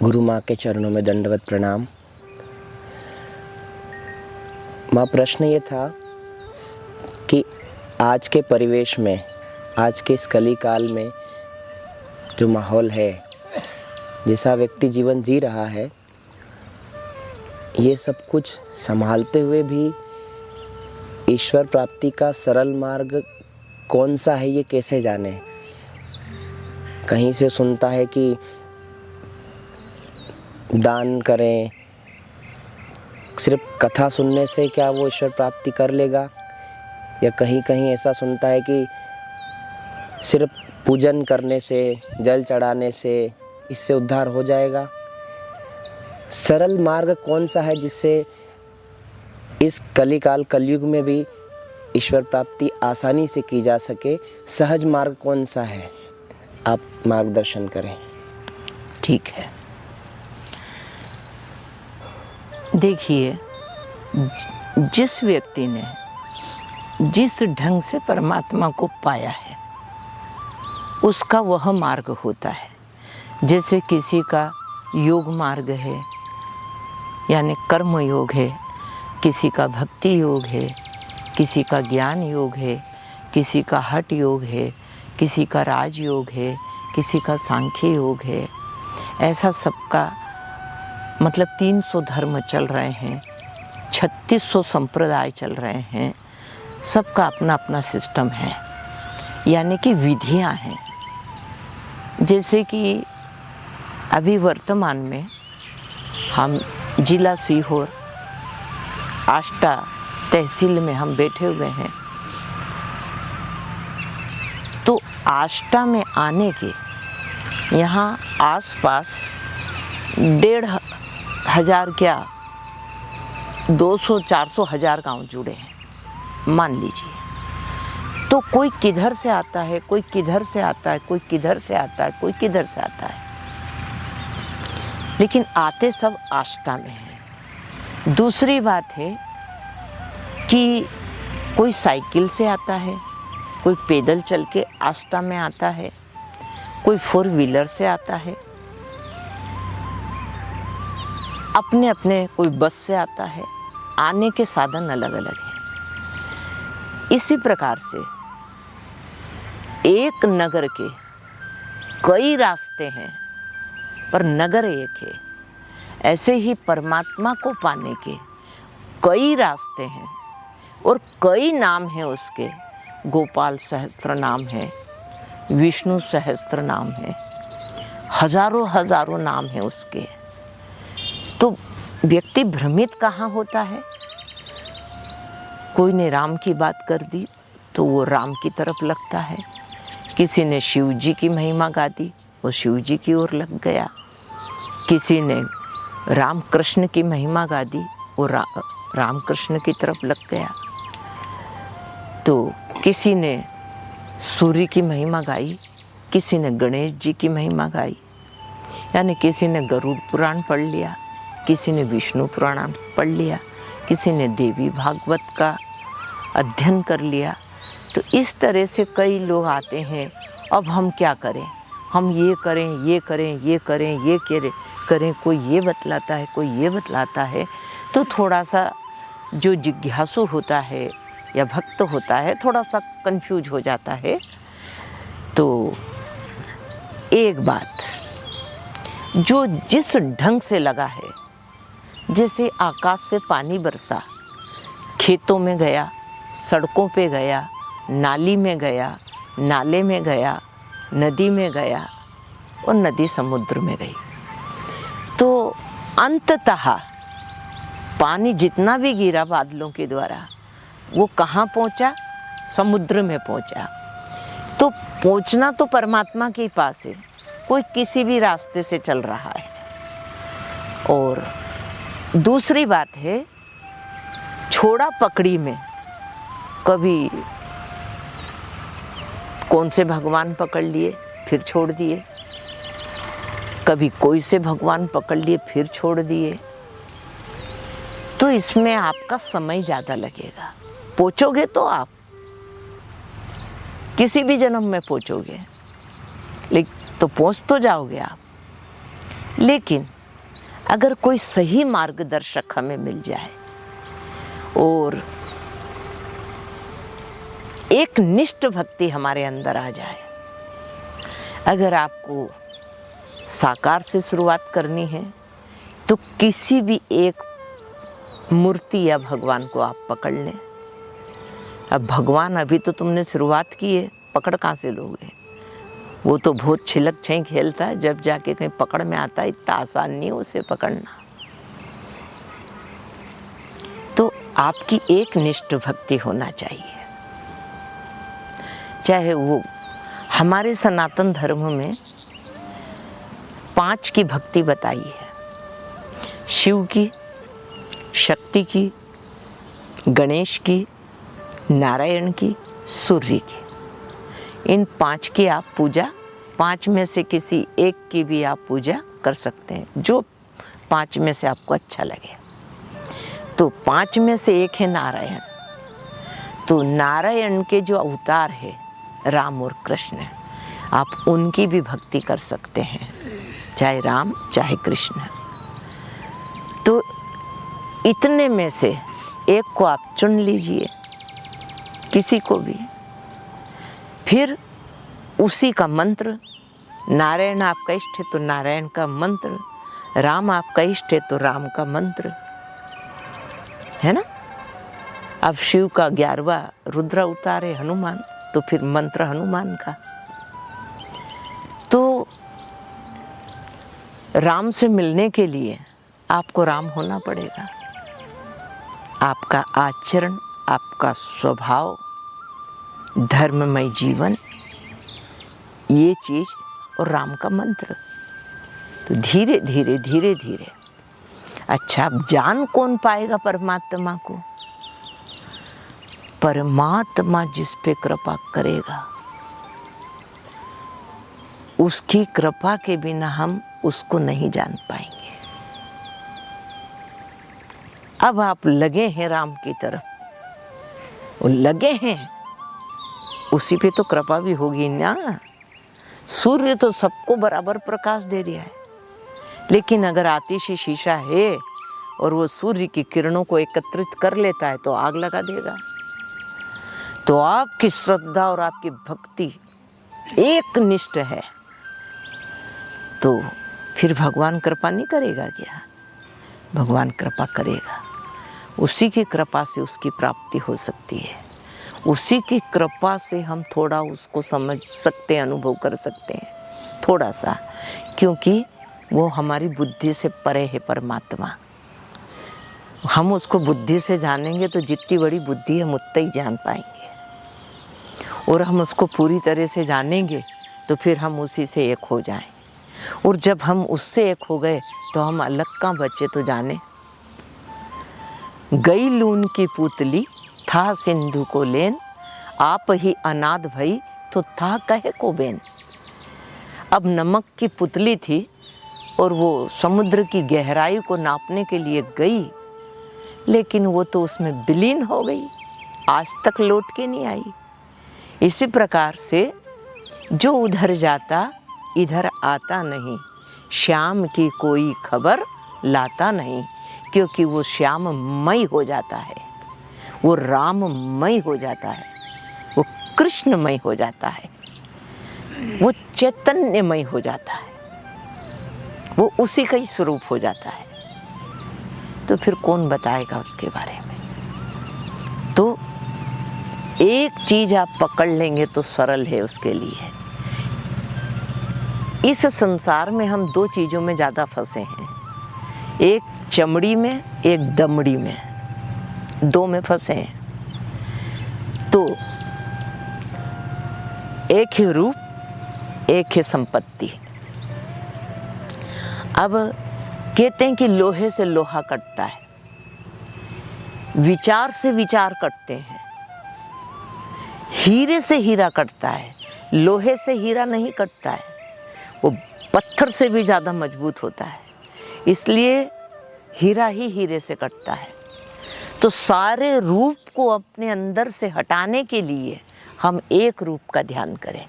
गुरु माँ के चरणों में दंडवत प्रणाम। माँ, प्रश्न ये था कि आज के परिवेश में, आज के इस कली काल में जो माहौल है, जैसा व्यक्ति जीवन जी रहा है, ये सब कुछ संभालते हुए भी ईश्वर प्राप्ति का सरल मार्ग कौन सा है, ये कैसे जाने। कहीं से सुनता है कि दान करें, सिर्फ कथा सुनने से क्या वो ईश्वर प्राप्ति कर लेगा, या कहीं कहीं ऐसा सुनता है कि सिर्फ पूजन करने से, जल चढ़ाने से इससे उद्धार हो जाएगा। सरल मार्ग कौन सा है जिससे इस कलिकाल कलयुग में भी ईश्वर प्राप्ति आसानी से की जा सके? सहज मार्ग कौन सा है, आप मार्गदर्शन करें। ठीक है, देखिए, जिस व्यक्ति ने जिस ढंग से परमात्मा को पाया है उसका वह मार्ग होता है। जैसे किसी का योग मार्ग है, यानी कर्म योग है, किसी का भक्ति योग है, किसी का ज्ञान योग है, किसी का हठ योग है, किसी का राज योग है, किसी का सांख्य योग है। ऐसा सबका मतलब 300 धर्म चल रहे हैं, 3600 संप्रदाय चल रहे हैं, सबका अपना अपना सिस्टम है, यानी कि विधियां हैं। जैसे कि अभी वर्तमान में हम जिला सीहोर आष्टा तहसील में हम बैठे हुए हैं, तो आष्टा में आने के यहाँ आसपास 1,500 क्या 200-400 हजार गांव जुड़े हैं, मान लीजिए। तो कोई किधर से आता है, कोई किधर से आता है, कोई किधर से आता है, कोई किधर से आता है, लेकिन आते सब आष्टा में हैं। दूसरी बात है कि कोई साइकिल से आता है, कोई पैदल चल के आष्टा में आता है, कोई 4 व्हीलर से आता है, अपने अपने कोई बस से आता है। आने के साधन अलग अलग हैं। इसी प्रकार से एक नगर के कई रास्ते हैं पर नगर एक है। ऐसे ही परमात्मा को पाने के कई रास्ते हैं और कई नाम हैं उसके। गोपाल सहस्त्र नाम है, विष्णु सहस्त्र नाम है, हजारों हजारों नाम है उसके। तो व्यक्ति भ्रमित कहाँ होता है? कोई ने राम की बात कर दी तो वो राम की तरफ लगता है, किसी ने शिव जी की महिमा गा दी, वो शिव जी की ओर लग गया, किसी ने राम कृष्ण की महिमा गा दी, वो राम कृष्ण की तरफ लग गया। तो किसी ने सूर्य की महिमा गाई, किसी ने गणेश जी की महिमा गाई, यानी किसी ने गरुड़ पुराण पढ़ लिया, किसी ने विष्णु पुराण पढ़ लिया, किसी ने देवी भागवत का अध्ययन कर लिया। तो इस तरह से कई लोग आते हैं। अब हम क्या करें? हम ये करें, ये करें, ये करें, ये करें। कोई ये बतलाता है, कोई ये बतलाता है। तो थोड़ा सा जो जिज्ञासु होता है या भक्त होता है, थोड़ा सा कंफ्यूज हो जाता है। तो एक बात, जो जिस ढंग से लगा है, जैसे आकाश से पानी बरसा, खेतों में गया, सड़कों पे गया, नाली में गया, नाले में गया, नदी में गया और नदी समुद्र में गई। तो अंततः पानी जितना भी गिरा बादलों के द्वारा, वो कहाँ पहुँचा? समुद्र में पहुँचा। तो पहुँचना तो परमात्मा के पास है, कोई किसी भी रास्ते से चल रहा है। और दूसरी बात है, छोड़ा पकड़ी में कभी कौन से भगवान पकड़ लिए फिर छोड़ दिए, कभी कोई से भगवान पकड़ लिए फिर छोड़ दिए। तो इसमें आपका समय ज़्यादा लगेगा। पहुँचोगे तो आप किसी भी जन्म में पहुँचोगे, लेकिन तो पहुँच तो जाओगे आप, लेकिन अगर कोई सही मार्गदर्शक हमें मिल जाए और एक निष्ठ भक्ति हमारे अंदर आ जाए, अगर आपको साकार से शुरुआत करनी है तो किसी भी एक मूर्ति या भगवान को आप पकड़ लें। अब भगवान अभी तो तुमने शुरुआत की है, पकड़ कहाँ से लोगे? वो तो बहुत छिलक छई खेलता है, जब जाके कहीं पकड़ में आता है। इतना आसान नहीं है उसे पकड़ना। तो आपकी एक निष्ठ भक्ति होना चाहिए। चाहे वो हमारे सनातन धर्म में 5 की भक्ति बताई है, शिव की, शक्ति की, गणेश की, नारायण की, सूर्य की। इन 5 की आप पूजा, 5 में से किसी एक की भी आप पूजा कर सकते हैं, जो 5 में से आपको अच्छा लगे। तो 5 में से एक है नारायण। तो नारायण के जो अवतार है राम और कृष्ण, आप उनकी भी भक्ति कर सकते हैं, चाहे राम चाहे कृष्ण। तो इतने में से एक को आप चुन लीजिए, किसी को भी। फिर उसी का मंत्र, नारायण आपका इष्ट है तो नारायण का मंत्र, राम आपका इष्ट है तो राम का मंत्र, है ना। अब शिव का 11वां रुद्र अवतार है हनुमान, तो फिर मंत्र हनुमान का। तो राम से मिलने के लिए आपको राम होना पड़ेगा। आपका आचरण, आपका स्वभाव, धर्ममय जीवन, ये चीज और राम का मंत्र। तो धीरे धीरे धीरे धीरे। अच्छा, अब जान कौन पाएगा परमात्मा को? परमात्मा जिस पे कृपा करेगा, उसकी कृपा के बिना हम उसको नहीं जान पाएंगे। अब आप लगे हैं राम की तरफ, वो लगे हैं, उसी पे तो कृपा भी होगी ना। सूर्य तो सबको बराबर प्रकाश दे रहा है, लेकिन अगर आतिशी शीशा है और वो सूर्य की किरणों को एकत्रित कर लेता है तो आग लगा देगा। तो आपकी श्रद्धा और आपकी भक्ति एक निष्ठ है तो फिर भगवान कृपा नहीं करेगा क्या? भगवान कृपा करेगा। उसी की कृपा से उसकी प्राप्ति हो सकती है। उसी की कृपा से हम थोड़ा उसको समझ सकते हैं, अनुभव कर सकते हैं थोड़ा सा, क्योंकि वो हमारी बुद्धि से परे है परमात्मा। हम उसको बुद्धि से जानेंगे तो जितनी बड़ी बुद्धि हम उतना ही जान पाएंगे, और हम उसको पूरी तरह से जानेंगे तो फिर हम उसी से एक हो जाएं। और जब हम उससे एक हो गए तो हम अलग कहाँ बचे तो जाने। गई लून की पुतली था सिंधु को लेन, आप ही अनाथ भई तो था कहे को बेन। अब नमक की पुतली थी और वो समुद्र की गहराई को नापने के लिए गई, लेकिन वो तो उसमें विलीन हो गई, आज तक लौट के नहीं आई। इसी प्रकार से जो उधर जाता इधर आता नहीं, श्याम की कोई खबर लाता नहीं, क्योंकि वो श्याममय हो जाता है, वो राममय हो जाता है, वो कृष्णमय हो जाता है, वो चैतन्यमय हो जाता है, वो उसी का ही स्वरूप हो जाता है। तो फिर कौन बताएगा उसके बारे में? तो एक चीज आप पकड़ लेंगे तो सरल है उसके लिए। इस संसार में हम 2 चीजों में ज्यादा फंसे हैं, एक चमड़ी में, एक दमड़ी में, 2 में फंसे हैं। तो एक है रूप, एक है संपत्ति। अब कहते हैं कि लोहे से लोहा कटता है, विचार से विचार कटते हैं, हीरे से हीरा कटता है, लोहे से हीरा नहीं कटता है, वो पत्थर से भी ज़्यादा मजबूत होता है, इसलिए हीरा ही हीरे से कटता है। तो सारे रूप को अपने अंदर से हटाने के लिए हम एक रूप का ध्यान करें,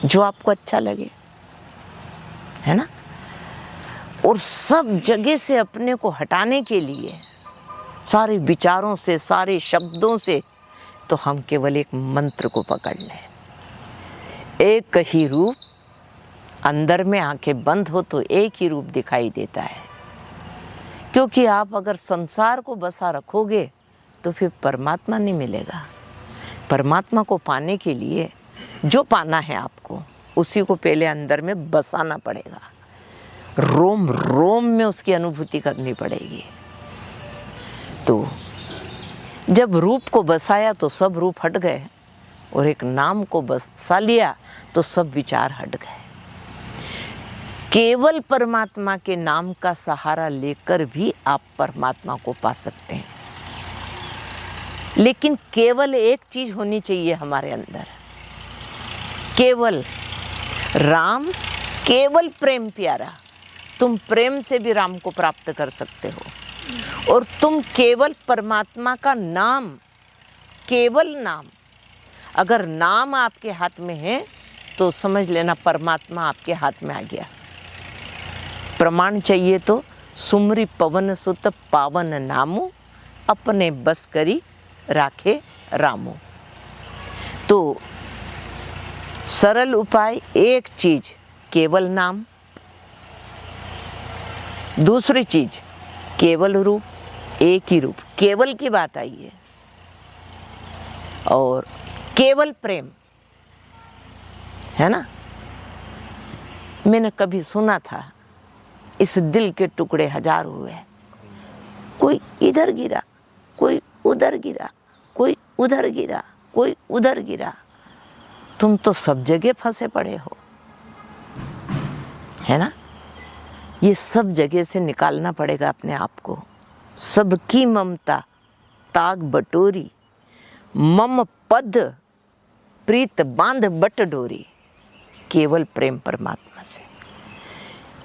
जो आपको अच्छा लगे, है ना। और सब जगह से अपने को हटाने के लिए, सारे विचारों से, सारे शब्दों से, तो हम केवल एक मंत्र को पकड़ लें। एक ही रूप, अंदर में आंखें बंद हो तो एक ही रूप दिखाई देता है। क्योंकि आप अगर संसार को बसा रखोगे तो फिर परमात्मा नहीं मिलेगा। परमात्मा को पाने के लिए जो पाना है आपको, उसी को पहले अंदर में बसाना पड़ेगा, रोम रोम में उसकी अनुभूति करनी पड़ेगी। तो जब रूप को बसाया तो सब रूप हट गए, और एक नाम को बसा लिया तो सब विचार हट गए। केवल परमात्मा के नाम का सहारा लेकर भी आप परमात्मा को पा सकते हैं। लेकिन केवल एक चीज होनी चाहिए हमारे अंदर, केवल राम, केवल प्रेम प्यारा। तुम प्रेम से भी राम को प्राप्त कर सकते हो, और तुम केवल परमात्मा का नाम, केवल नाम, अगर नाम आपके हाथ में है तो समझ लेना परमात्मा आपके हाथ में आ गया। प्रमाण चाहिए तो सुमरी पवन सुत पावन नामो, अपने बस करी राखे रामो। तो सरल उपाय एक चीज, केवल नाम, दूसरी चीज केवल रूप, एक ही रूप, केवल की बात आई है, और केवल प्रेम, है ना। मैंने कभी सुना था, इस दिल के टुकड़े हजार हुए, कोई इधर गिरा, कोई उधर गिरा, कोई उधर गिरा, कोई उधर गिरा, तुम तो सब जगह फंसे पड़े हो, है ना। ये सब जगह से निकालना पड़ेगा अपने आप को। सबकी ममता ताग बटोरी, मम पद प्रीत बांध बट डोरी। केवल प्रेम परमात्मा से।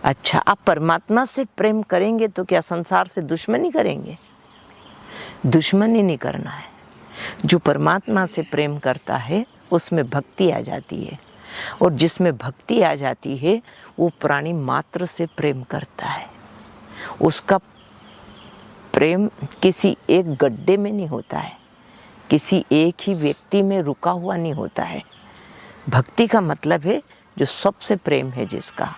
अच्छा, आप परमात्मा से प्रेम करेंगे तो क्या संसार से दुश्मनी करेंगे? दुश्मनी नहीं करना है। जो परमात्मा से प्रेम करता है उसमें भक्ति आ जाती है, और जिसमें भक्ति आ जाती है वो प्राणी मात्र से प्रेम करता है। उसका प्रेम किसी एक गड्ढे में नहीं होता है, किसी एक ही व्यक्ति में रुका हुआ नहीं होता है। भक्ति का मतलब है जो सबसे प्रेम है जिसका,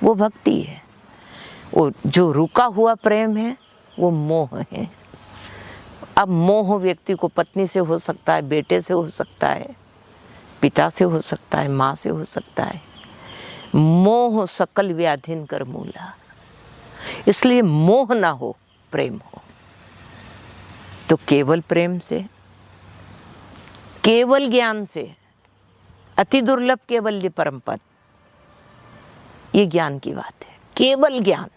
वो भक्ति है। और जो रुका हुआ प्रेम है वो मोह है। अब मोह व्यक्ति को पत्नी से हो सकता है, बेटे से हो सकता है, पिता से हो सकता है, माँ से हो सकता है। मोह सकल व्याधिन कर मूला। इसलिए मोह ना हो, प्रेम हो। तो केवल प्रेम से, केवल ज्ञान से, अति दुर्लभ केवल्य परम पद, ये ज्ञान की बात है। केवल ज्ञान,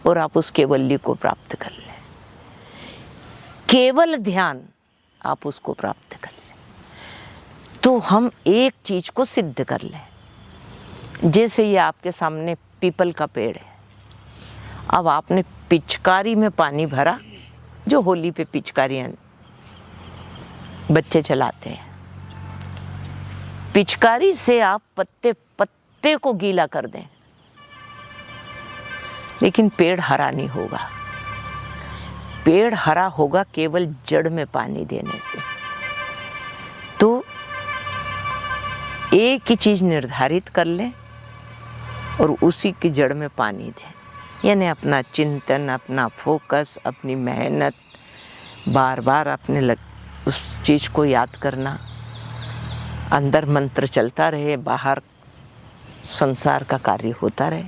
और आप उस केवल्य को प्राप्त कर लें। केवल ध्यान, आप उसको प्राप्त कर लें। तो हम एक चीज को सिद्ध कर लें। जैसे ये आपके सामने पीपल का पेड़ है, अब आपने पिचकारी में पानी भरा, जो होली पे पिचकारियां बच्चे चलाते हैं, पिचकारी से आप पत्ते पत्ते को गीला कर दें, लेकिन पेड़ हरा नहीं होगा। पेड़ हरा होगा केवल जड़ में पानी देने से। तो एक ही चीज निर्धारित कर लें और उसी की जड़ में पानी दें। यानी अपना चिंतन, अपना फोकस, अपनी मेहनत, बार बार अपने उस चीज को याद करना। अंदर मंत्र चलता रहे, बाहर संसार का कार्य होता रहे।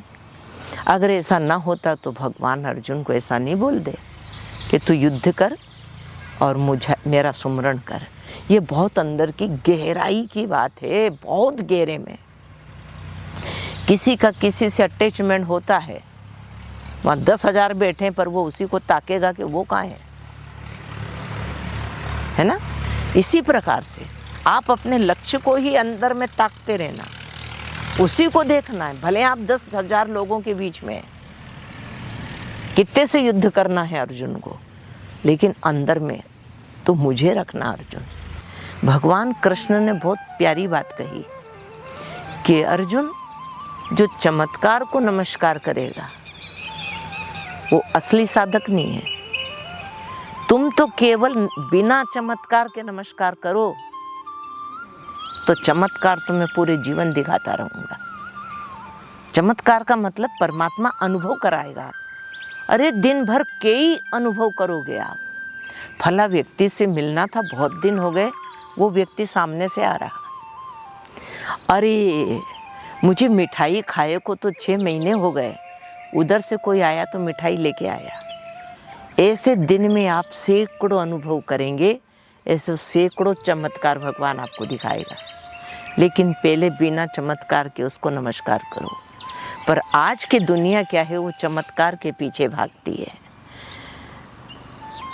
अगर ऐसा ना होता तो भगवान अर्जुन को ऐसा नहीं बोल दे कि तू युद्ध कर और मेरा सुमरण कर। ये बहुत अंदर की गहराई की बात है, बहुत गहरे में। किसी का किसी से अटैचमेंट होता है, वहाँ 10,000 बैठे पर वो उसी को ताकेगा कि वो कहाँ है ना। इसी प्रकार से आप अपने लक्ष्य को ही अंदर में ताकते रहना, उसी को देखना है। भले आप 10,000 लोगों के बीच में, कितने से युद्ध करना है अर्जुन को, लेकिन अंदर में तो मुझे रखना अर्जुन। भगवान कृष्ण ने बहुत प्यारी बात कही कि अर्जुन, जो चमत्कार को नमस्कार करेगा वो असली साधक नहीं है। तुम तो केवल बिना चमत्कार के नमस्कार करो तो चमत्कार तो मैं पूरे जीवन दिखाता रहूंगा। चमत्कार का मतलब परमात्मा अनुभव कराएगा। अरे दिन भर कई अनुभव करोगे आप। फला व्यक्ति से मिलना था, बहुत दिन हो गए, वो व्यक्ति सामने से आ रहा। अरे मुझे मिठाई खाए को तो 6 महीने हो गए, उधर से कोई आया तो मिठाई लेके आया। ऐसे दिन में आप सैकड़ों अनुभव करेंगे, ऐसे सैकड़ों चमत्कार भगवान आपको दिखाएगा। लेकिन पहले बिना चमत्कार के उसको नमस्कार करो। पर आज की दुनिया क्या है, वो चमत्कार के पीछे भागती है।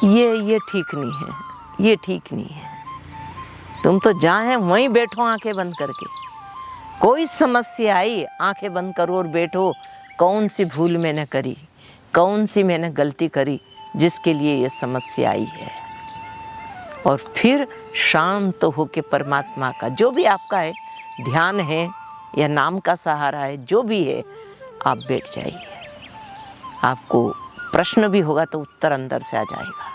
ये ठीक नहीं है, ये ठीक नहीं है। तुम तो जहाँ है वहीं बैठो आंखें बंद करके। कोई समस्या आई, आंखें बंद करो और बैठो। कौन सी भूल मैंने करी, कौन सी मैंने गलती करी जिसके लिए ये समस्या आई है। और फिर शांत होके परमात्मा का जो भी आपका है, ध्यान है या नाम का सहारा है, जो भी है, आप बैठ जाइए। आपको प्रश्न भी होगा तो उत्तर अंदर से आ जाएगा,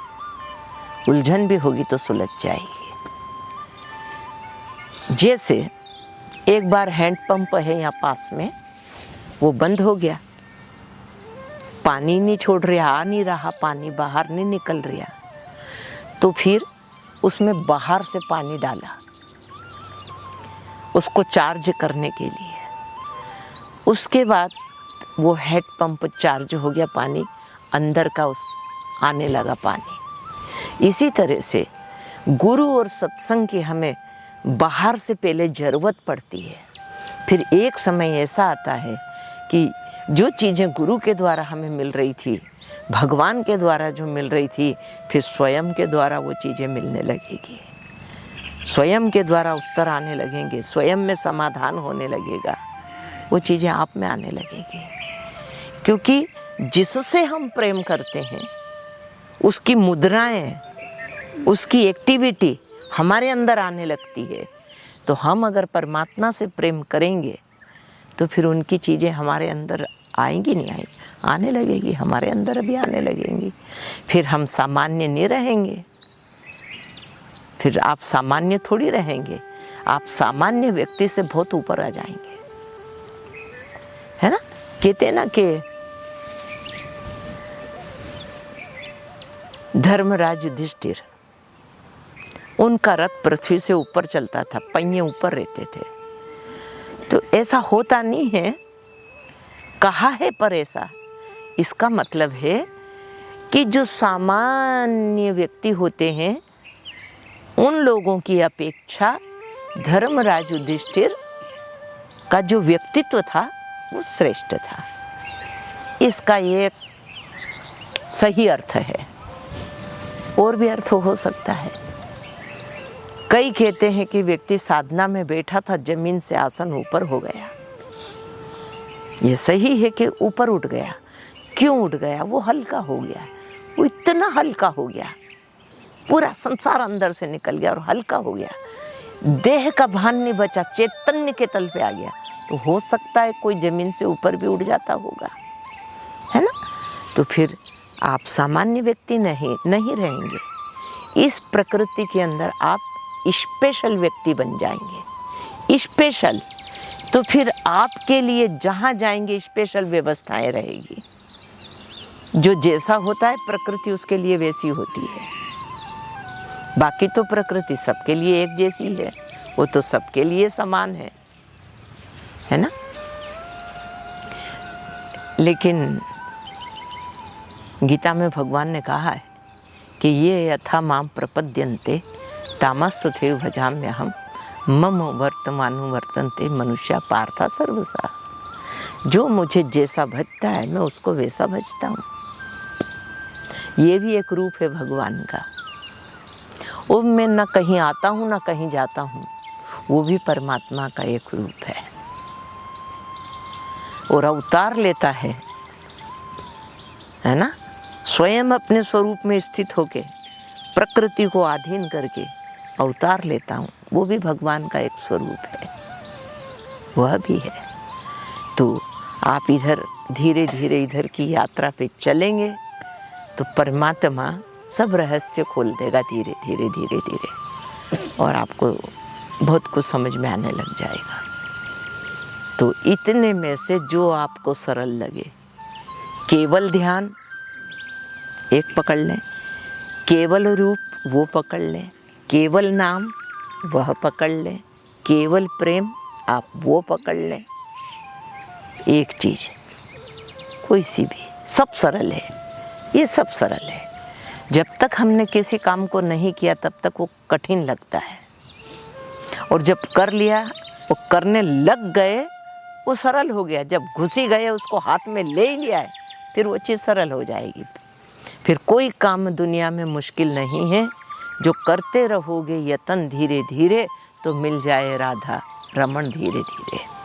उलझन भी होगी तो सुलझ जाएगी। जैसे एक बार हैंडपंप है यहाँ पास में, वो बंद हो गया, पानी नहीं छोड़ रहा, आ नहीं रहा, पानी बाहर नहीं निकल रहा। तो फिर उसमें बाहर से पानी डाला उसको चार्ज करने के लिए। उसके बाद वो हैंडपंप चार्ज हो गया, पानी अंदर का उस आने लगा पानी। इसी तरह से गुरु और सत्संग की हमें बाहर से पहले ज़रूरत पड़ती है। फिर एक समय ऐसा आता है कि जो चीज़ें गुरु के द्वारा हमें मिल रही थी, भगवान के द्वारा जो मिल रही थी, फिर स्वयं के द्वारा वो चीज़ें मिलने लगेगी। स्वयं के द्वारा उत्तर आने लगेंगे, स्वयं में समाधान होने लगेगा, वो चीज़ें आप में आने लगेगी। क्योंकि जिससे हम प्रेम करते हैं उसकी मुद्राएं, उसकी एक्टिविटी हमारे अंदर आने लगती है। तो हम अगर परमात्मा से प्रेम करेंगे तो फिर उनकी चीज़ें हमारे अंदर आएंगी, नहीं आएंगी, आने लगेगी, हमारे अंदर भी आने लगेंगी। फिर हम सामान्य नहीं रहेंगे, फिर आप सामान्य थोड़ी रहेंगे, आप सामान्य व्यक्ति से बहुत ऊपर आ जाएंगे, है ना। कहते ना कि धर्मराज युधिष्ठिर, उनका रथ पृथ्वी से ऊपर चलता था, पहिए ऊपर रहते थे। तो ऐसा होता नहीं है, कहा है पर ऐसा। इसका मतलब है कि जो सामान्य व्यक्ति होते हैं उन लोगों की अपेक्षा धर्मराज युधिष्ठिर का जो व्यक्तित्व था वो श्रेष्ठ था। इसका ये सही अर्थ है, और भी अर्थ हो सकता है। कई कहते हैं कि व्यक्ति साधना में बैठा था, जमीन से आसन ऊपर हो गया। ये सही है कि ऊपर उठ गया। क्यों उठ गया? वो हल्का हो गया, वो इतना हल्का हो गया, पूरा संसार अंदर से निकल गया और हल्का हो गया। देह का भान नहीं बचा, चैतन्य के तल पे आ गया। तो हो सकता है कोई जमीन से ऊपर भी उड़ जाता होगा, है ना। तो फिर आप सामान्य व्यक्ति नहीं रहेंगे। इस प्रकृति के अंदर आप स्पेशल व्यक्ति बन जाएंगे। स्पेशल तो फिर आपके लिए जहाँ जाएंगे स्पेशल व्यवस्थाएं रहेगी। जो जैसा होता है प्रकृति उसके लिए वैसी होती है। बाकी तो प्रकृति सबके लिए एक जैसी है, वो तो सबके लिए समान है ना। लेकिन गीता में भगवान ने कहा है कि ये यथा माम प्रपद्यन्ते तामस्तेव भजाम्यहम् मम वर्तमानुवर्तन्ते मनुष्य पार्था सर्वसा। जो मुझे जैसा भजता है मैं उसको वैसा भजता हूँ। ये भी एक रूप है भगवान का। वो मैं न कहीं आता हूँ न कहीं जाता हूँ, वो भी परमात्मा का एक रूप है। और अवतार लेता है ना, स्वयं अपने स्वरूप में स्थित होके प्रकृति को अधीन करके अवतार लेता हूँ, वो भी भगवान का एक स्वरूप है, वह भी है। तो आप इधर धीरे धीरे इधर की यात्रा पे चलेंगे तो परमात्मा सब रहस्य खोल देगा धीरे धीरे धीरे धीरे, और आपको बहुत कुछ समझ में आने लग जाएगा। तो इतने में से जो आपको सरल लगे, केवल ध्यान एक पकड़ लें, केवल रूप वो पकड़ लें, केवल नाम वह पकड़ लें, केवल प्रेम आप वो पकड़ लें। एक चीज़ कोई सी भी, सब सरल है, ये सब सरल है। जब तक हमने किसी काम को नहीं किया तब तक वो कठिन लगता है, और जब कर लिया, वो करने लग गए, वो सरल हो गया। जब घुसी गए, उसको हाथ में ले ही लिया है, फिर वो चीज़ सरल हो जाएगी। फिर कोई काम दुनिया में मुश्किल नहीं है, जो करते रहोगे यतन धीरे धीरे तो मिल जाए राधा रमण धीरे धीरे।